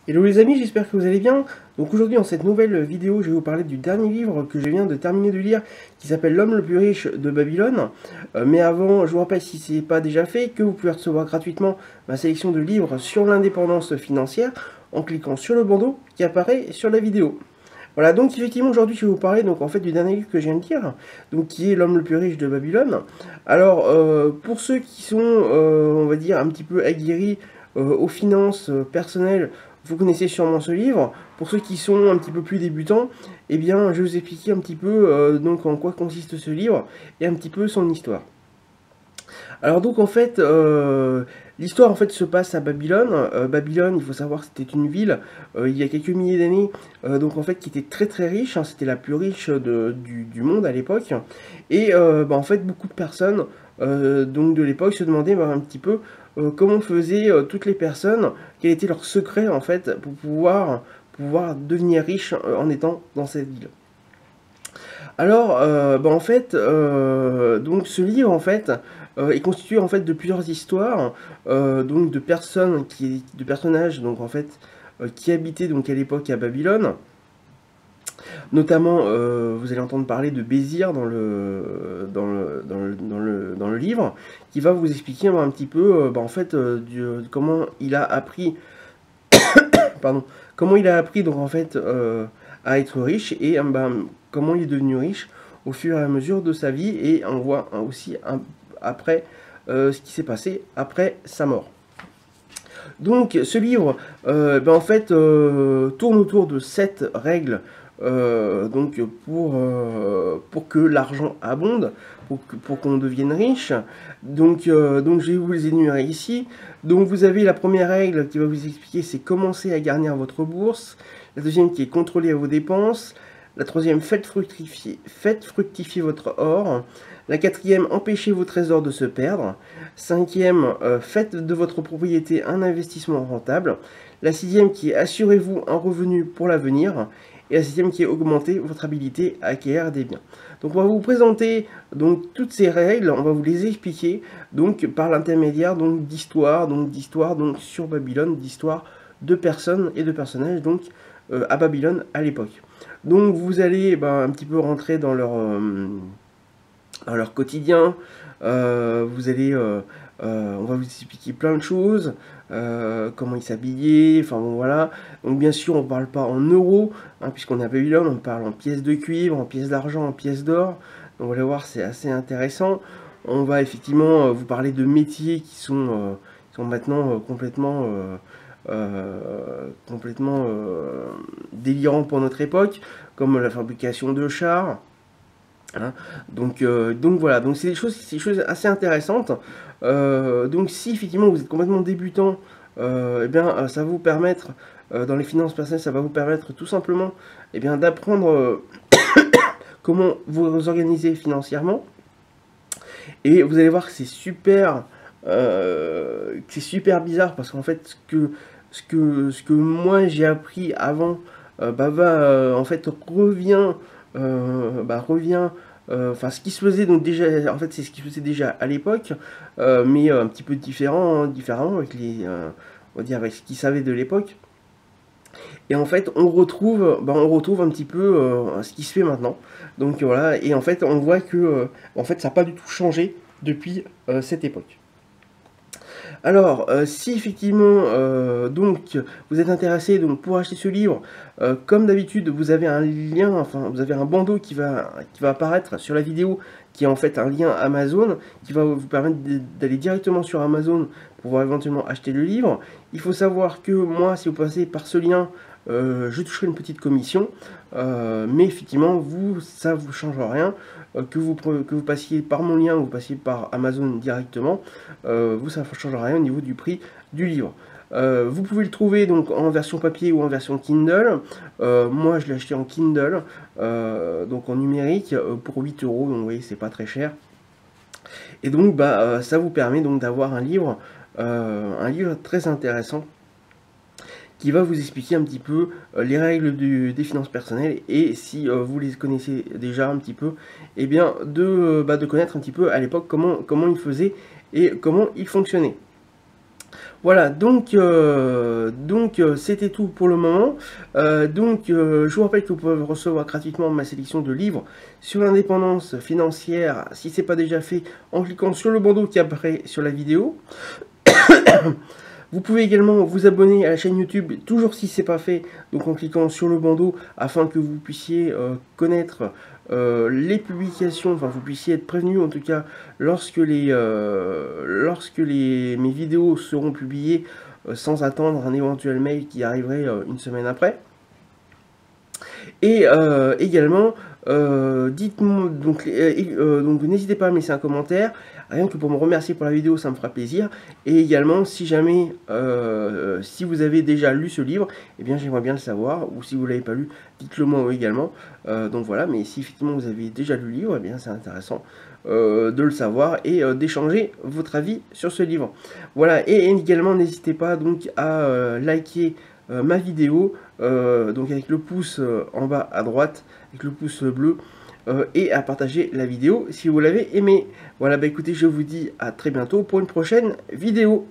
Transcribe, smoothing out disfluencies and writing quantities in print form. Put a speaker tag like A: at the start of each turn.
A: Hello les amis, j'espère que vous allez bien. Donc aujourd'hui dans cette nouvelle vidéo, je vais vous parler du dernier livre que je viens de terminer de lire qui s'appelle L'homme le plus riche de Babylone. Mais avant, je vous rappelle si ce n'est pas déjà fait que vous pouvez recevoir gratuitement ma sélection de livres sur l'indépendance financière en cliquant sur le bandeau qui apparaît sur la vidéo. Voilà, donc effectivement aujourd'hui je vais vous parler donc en fait du dernier livre que je viens de lire, donc qui est L'homme le plus riche de Babylone. Alors pour ceux qui sont on va dire un petit peu aguerris aux finances personnelles, vous connaissez sûrement ce livre. Pour ceux qui sont un petit peu plus débutants, eh bien je vais vous expliquer un petit peu donc en quoi consiste ce livre et un petit peu son histoire. Alors donc en fait, l'histoire en fait se passe à Babylone. Babylone, il faut savoir que c'était une ville il y a quelques milliers d'années, donc en fait qui était très très riche, hein, c'était la plus riche du monde à l'époque. Et en fait beaucoup de personnes donc de l'époque se demandaient un petit peu comment faisaient toutes les personnes, quel était leur secret en fait pour pouvoir devenir riche en étant dans cette ville. Alors, en fait, donc ce livre en fait est constitué en fait de plusieurs histoires, donc de personnages donc en fait qui habitaient donc à l'époque à Babylone. Notamment, vous allez entendre parler de Bézir dans le livre, qui va vous expliquer un petit peu, en fait, comment il a appris, pardon, comment il a appris donc en fait à être riche et comment il est devenu riche au fur et à mesure de sa vie, et on voit aussi après ce qui s'est passé après sa mort. Donc ce livre en fait tourne autour de 7 règles donc pour que l'argent abonde, pour qu'on devienne riche. Donc je vais vous les énumérer ici. Donc vous avez la première règle qui va vous expliquer, c'est commencer à garnir votre bourse. La deuxième qui est contrôler vos dépenses. La troisième, faites fructifier votre or. La quatrième, empêchez vos trésors de se perdre. Cinquième, faites de votre propriété un investissement rentable. La sixième qui est assurez-vous un revenu pour l'avenir. Et la sixième qui est augmenter votre habilité à acquérir des biens. Donc on va vous présenter donc toutes ces règles, on va vous les expliquer donc par l'intermédiaire donc d'histoire donc sur Babylone, d'histoire de personnes et de personnages donc à Babylone à l'époque. Donc vous allez un petit peu rentrer dans leur quotidien, vous allez on va vous expliquer plein de choses, comment ils s'habillaient, enfin bon voilà. Donc bien sûr on ne parle pas en euros, hein, puisqu'on est à Babylone, on parle en pièces de cuivre, en pièces d'argent, en pièces d'or. Donc vous allez voir, c'est assez intéressant. On va effectivement vous parler de métiers qui sont maintenant complètement délirants pour notre époque, comme la fabrication de chars. Hein. Donc voilà, donc c'est des choses assez intéressantes. Donc si effectivement vous êtes complètement débutant, ça va vous permettre, dans les finances personnelles, ça va vous permettre tout simplement d'apprendre comment vous organiser financièrement. Et vous allez voir que c'est super bizarre, parce qu'en fait ce que moi j'ai appris avant en fait revient enfin ce qui se faisait donc déjà, en fait c'est ce qui se faisait déjà à l'époque, mais un petit peu différemment avec on va dire avec ce qu'ils savaient de l'époque. Et en fait on retrouve un petit peu ce qui se fait maintenant. Donc voilà, et en fait on voit que en fait ça n'a pas du tout changé depuis cette époque. Alors, si effectivement donc vous êtes intéressé donc pour acheter ce livre, comme d'habitude vous avez un lien, enfin vous avez un bandeau qui va apparaître sur la vidéo, qui est en fait un lien Amazon, qui va vous permettre d'aller directement sur Amazon pour pouvoir éventuellement acheter le livre. Il faut savoir que moi, si vous passez par ce lien, je toucherai une petite commission, mais effectivement ça vous change rien. Que vous passiez par mon lien ou vous passiez par Amazon directement, ça ne change rien au niveau du prix du livre. Vous pouvez le trouver donc en version papier ou en version Kindle. Moi je l'ai acheté en Kindle, donc en numérique, pour 8 €, donc vous voyez c'est pas très cher. Et donc ça vous permet donc d'avoir un livre très intéressant, qui va vous expliquer un petit peu les règles des finances personnelles, et si vous les connaissez déjà un petit peu, de connaître un petit peu à l'époque comment ils faisaient et comment ils fonctionnaient. Voilà, c'était tout pour le moment. Je vous rappelle que vous pouvez recevoir gratuitement ma sélection de livres sur l'indépendance financière, si ce n'est pas déjà fait, en cliquant sur le bandeau qui apparaît sur la vidéo. Vous pouvez également vous abonner à la chaîne YouTube, toujours si ce n'est pas fait, donc en cliquant sur le bandeau, afin que vous puissiez connaître les publications, enfin vous puissiez être prévenu en tout cas lorsque mes vidéos seront publiées, sans attendre un éventuel mail qui arriverait une semaine après. Et également, dites-moi, donc n'hésitez pas à me laisser un commentaire, rien que pour me remercier pour la vidéo, ça me fera plaisir. Et également, si jamais, si vous avez déjà lu ce livre, eh bien j'aimerais bien le savoir, ou si vous ne l'avez pas lu, dites-le moi également. Donc voilà, mais si effectivement vous avez déjà lu le livre, eh bien c'est intéressant de le savoir et d'échanger votre avis sur ce livre. Voilà, et également n'hésitez pas donc à liker ma vidéo, donc avec le pouce en bas à droite, avec le pouce bleu, et à partager la vidéo si vous l'avez aimé. Voilà, bah écoutez, je vous dis à très bientôt pour une prochaine vidéo.